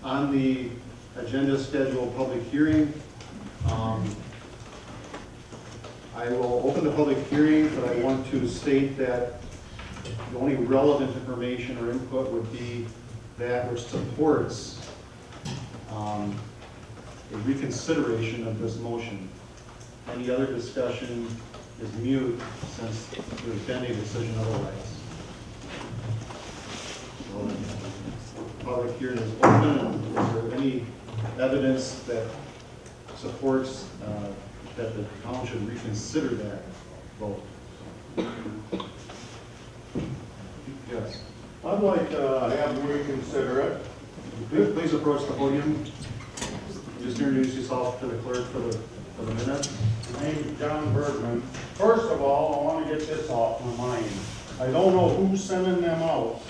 On the agenda scheduled public hearing, I will open the public hearing, but I want to state that the only relevant information or input would be that which supports a reconsideration of this motion. Any other discussion is mute since there's been a decision otherwise. So, public hearing is open. Is there any evidence that supports that the town should reconsider that vote? Yes. I'd like to have them reconsider it. Please approach the podium. Just introduce yourself to the clerk for the minute. My name is John Bergman. First of all, I want to get this off my mind. I don't know who's sending them out,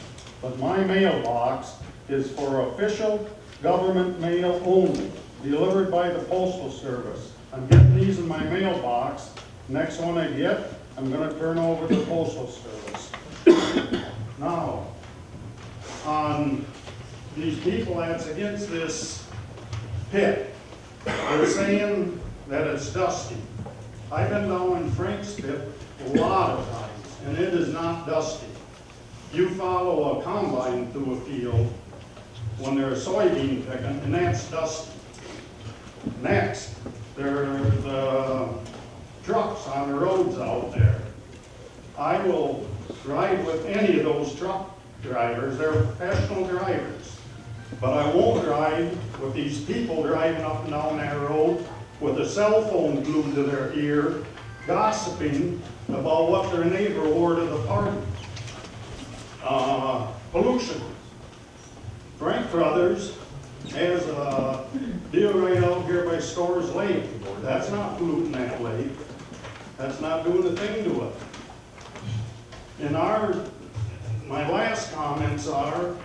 but my mailbox is for official government mail only, delivered by the Postal Service. I'm getting these in my mailbox. Next one I get, I'm going to turn over to the Postal Service. Now, on these people that's against this pit, they're saying that it's dusty. I've been down in Frank's pit a lot of times, and it is not dusty. You follow a combine through a field when they're soybean picking, and that's dusty. Next, there's trucks on the roads out there. I will ride with any of those truck drivers. They're professional drivers. But I won't ride with these people driving up and down that road with a cell phone glued to their ear, gossiping about what their neighbor wore to the party. Pollution. Frank Brothers has a deal right out here by Stores Lake. That's not polluting that lake. That's not doing a thing to it. And my last comments are,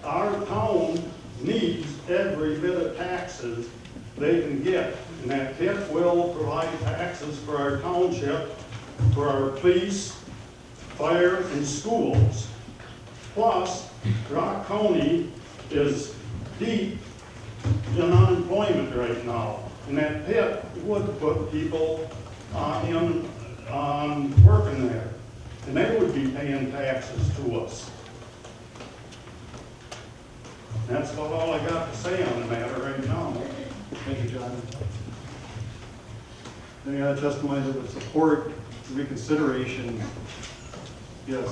our town needs every bit of taxes they can get. And that TIF will provide taxes for our township, for our police, fire, and schools. Plus, Rock County is deep in unemployment right now. And that pit would put people on working there. And they would be paying taxes to us. That's about all I got to say on the matter right now. Thank you, John. Any other testimony that would support reconsideration? Yes.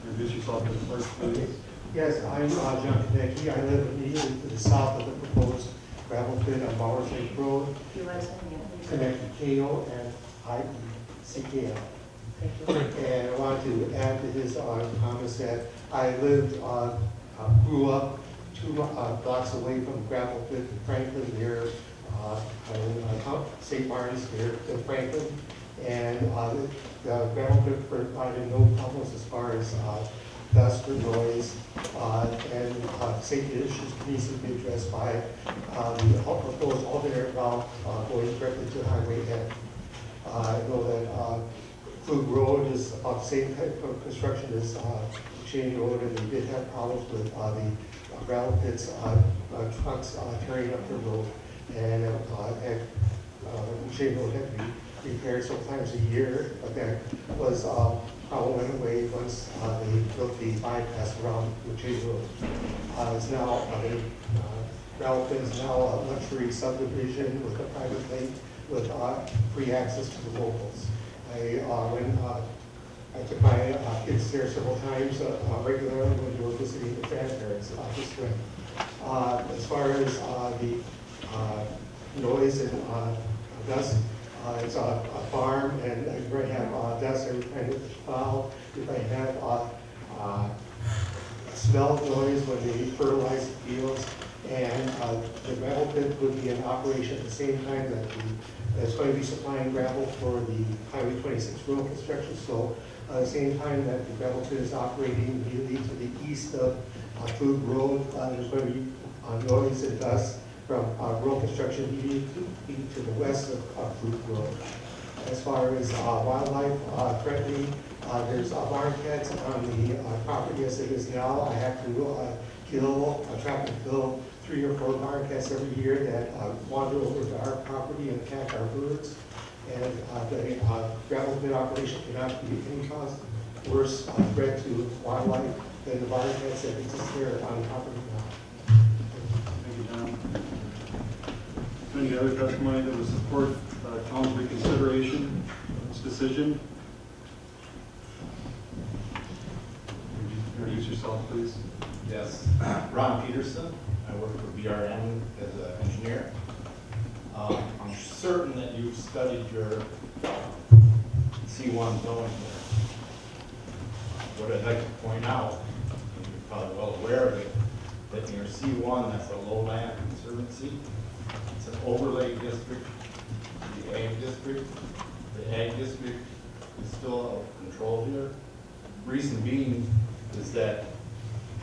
Introduce yourself to the clerk, please. Yes, I'm John Konecki. I live immediately to the south of the proposed gravel pit on Bowers Lake Road. Konecki, K-O-N-I-E-C-K-L. And I want to add to his comments that I grew up 2 blocks away from the gravel pit in Franklin near St. Martin's near Franklin. And the gravel pit provided no problems as far as dust or noise, and safety issues can easily be addressed by the proposed alternate route going directly to Highway 10. I know that Klug Road is about the same type of construction as Chain Road, and we did have problems with the gravel pits, trucks tearing up the road, and Chain Road had to be repaired several times a year, but that was problem went away once they built the bypass around the Chain Road. It's now the gravel pit is now a luxury subdivision with a private lake with free access to the locals. I took my kids there several times regularly when we were visiting the grandparents this spring. As far as the noise and dust, it's a farm, and you're going to have dust every time it's plowed. You're going to have smell noise when they fertilize the fields, and the gravel pit would be in operation at the same time that it's going to be supplying gravel for the Highway 26 road construction. So at the same time that the gravel pit is operating immediately to the east of Klug Road, there's going to be noise and dust from road construction immediately to the west of Klug Road. As far as wildlife threatening, there's barn cats on the property as it is now. I have to trap and kill 3 or 4 bobcats every year that wander over to our property and attack our birds. And the gravel pit operation cannot be any cause worse threat to wildlife than the bobcats that exist there on the property now. Thank you, John. Any other testimony that would support town's reconsideration of this decision? Introduce yourself, please. Yes, Ron Peterson. I work for BRN as an engineer. I'm certain that you've studied your C1 zoning there. What I'd like to point out, and you're probably well aware of it, that in your C1, that's a lowland conservancy. It's an overlay district, the ag district. The ag district is still out of control here. Reason being is that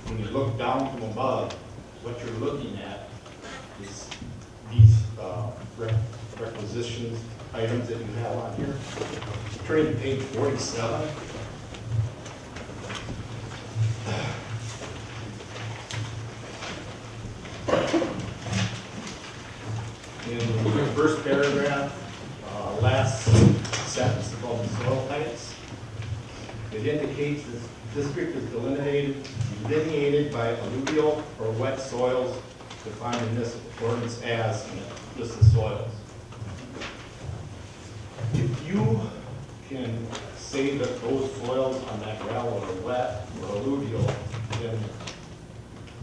when you look down from above, what you're looking at is these requisitions items that you have on here. Turning to page 47. In the first paragraph, last sentence about the soil types, it indicates this district is delineated by alluvial or wet soils defined in this ordinance as, and it lists the soils. If you can say that those soils on that gravel are wet or alluvial, then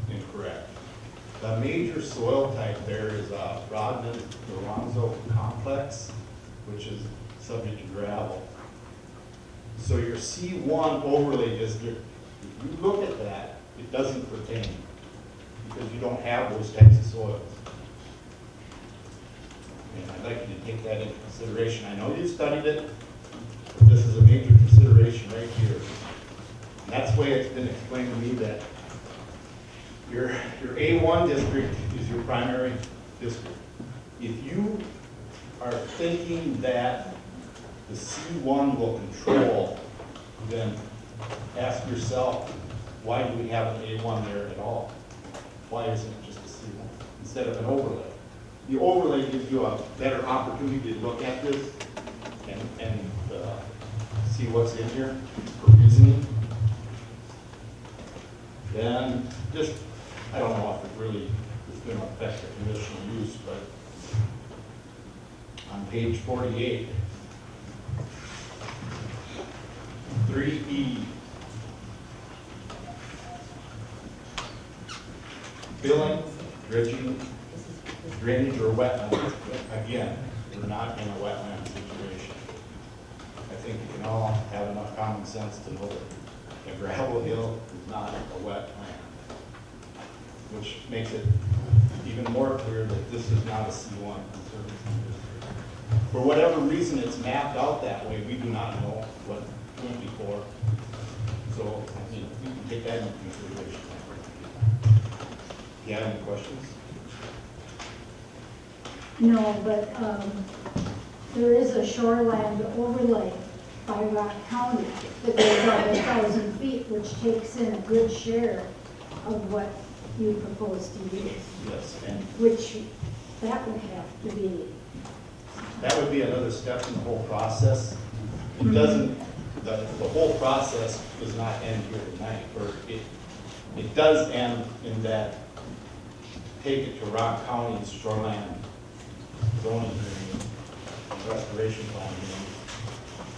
incorrect. The major soil type there is Rodman-Lorenzo complex, which is subject to gravel. So your C1 overlay district, if you look at that, it doesn't pertain because you don't have those types of soils. And I'd like you to take that into consideration. I know you've studied it, but this is a major consideration right here. And that's the way it's been explained to me that your A1 district is your primary district. If you are thinking that the C1 will control, then ask yourself, why do we have an A1 there at all? Why isn't it just a C1 instead of an overlay? The overlay gives you a better opportunity to look at this and see what's in here for reasoning. Then just, I don't know if it really is going to affect the conditional use, but on page 48, 3E, filling, dredging, drainage, or wetland. Again, we're not in a wetland situation. I think you can all have enough common sense to know that a gravel hill is not a wetland, which makes it even more clear that this is not a C1 conservancy district. For whatever reason, it's mapped out that way. We do not know what went before. So you can take that into consideration. Do you have any questions? No, but there is a shoreland overlay by Rock County that goes out 1,000 feet, which takes in a good share of what you propose to use, Yes, and which that would have to be. that would be another step in the whole process. It doesn't, the whole process does not end here tonight, or it does end in that take it to Rock County's shoreline zoning hearing, restoration plan hearing.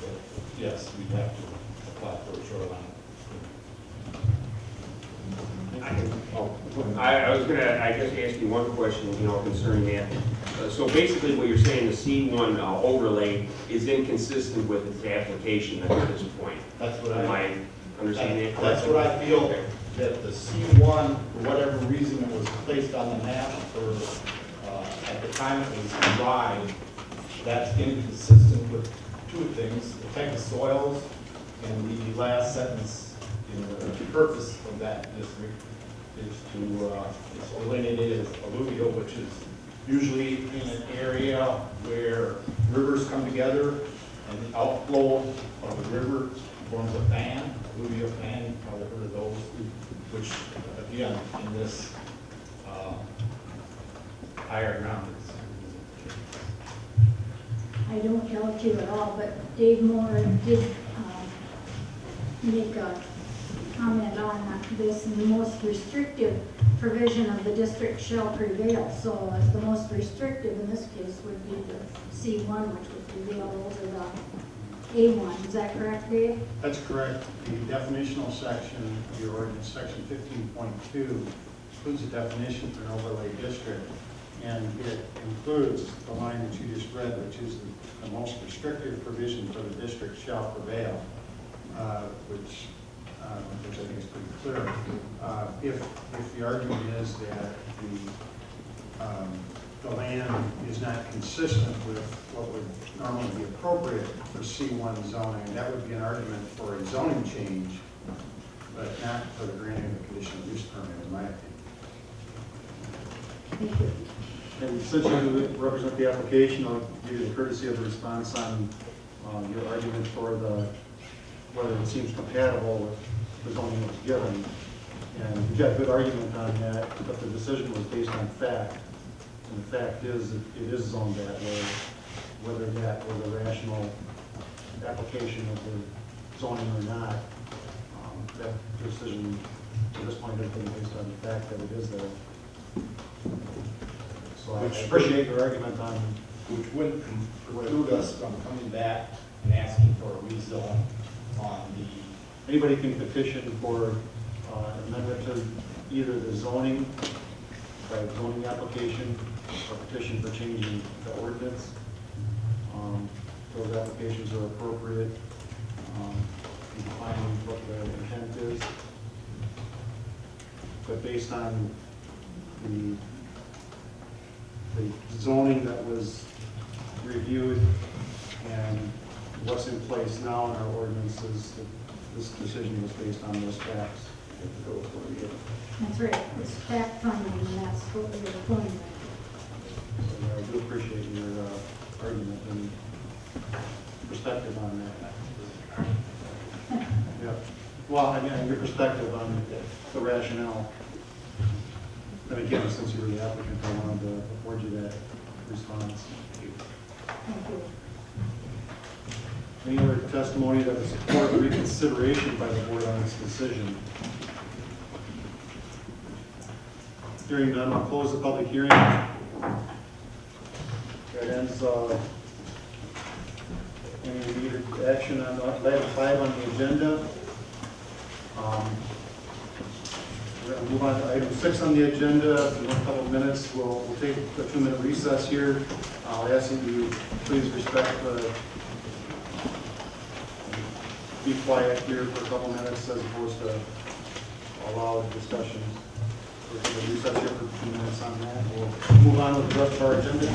But yes, we'd have to apply for a shoreline. I was gonna, I guess, ask you one question, concerning that. So basically what you're saying, the C1 overlay is inconsistent with its application at this point. That's what Am I understanding that That's correctly? what I feel, that the C1, for whatever reason, it was placed on the map for, at the time it was derived, that's inconsistent with two things, the type of soils and the last sentence, the purpose of that district is to, it's delineated as alluvial, which is usually in an area where rivers come together and the outflow of the river forms a fan, Klug fan, you've probably heard of those, which, again, in this higher ground is. I don't doubt you at all, but Dave Moore did make a comment on this, and the most restrictive provision of the district shall prevail. So the most restrictive in this case would be the C1, which would prevail over the A1. Is that correct, Dave? That's correct. The definitional section of your ordinance, section 15.2, includes a definition for an overlay district, and it includes the line that you just read, which is the most restrictive provision for the district shall prevail, which I think is pretty clear. If the argument is that the land is not consistent with what would normally be appropriate for C1 zoning, that would be an argument for a zoning change, but not for the granting of a conditional use permit, in my opinion. Thank you. And since you represent the application, I'll give you the courtesy of a response on your argument for whether it seems compatible with the zoning that was given. And you've got a good argument on that, but the decision was based on fact. And the fact is that it is zoned that way, whether that was a rational application of the zoning or not. That decision, at this point, has been based on the fact that it is there. So I appreciate your argument on. Which wouldn't preclude us from coming back and asking for a rezone on the. Anybody can petition for amendment to either the zoning, by zoning application, or petition for changing the ordinance. Those applications are appropriate, in defining what the intent is. But based on the zoning that was reviewed and what's in place now in our ordinances, this decision was based on those facts. That's right. It's fact finding, and that's what we were pointing at. So I do appreciate your argument and perspective on that. Yeah. Well, I mean, your perspective on the rationale. And again, since you were the applicant, I wanted to afford you that response. Thank you. Any other testimony that would support reconsideration by the board on this decision? Hearing none, I'll close the public hearing. That ends any immediate action on item 5 on the agenda. We're going to move on to item 6 on the agenda. In a couple of minutes, we'll take a 2-minute recess here. I'll ask you to please respect be quiet here for a couple of minutes as opposed to allow discussions. We're going to recess here for 2 minutes on that. We'll move on with the rest of our agenda.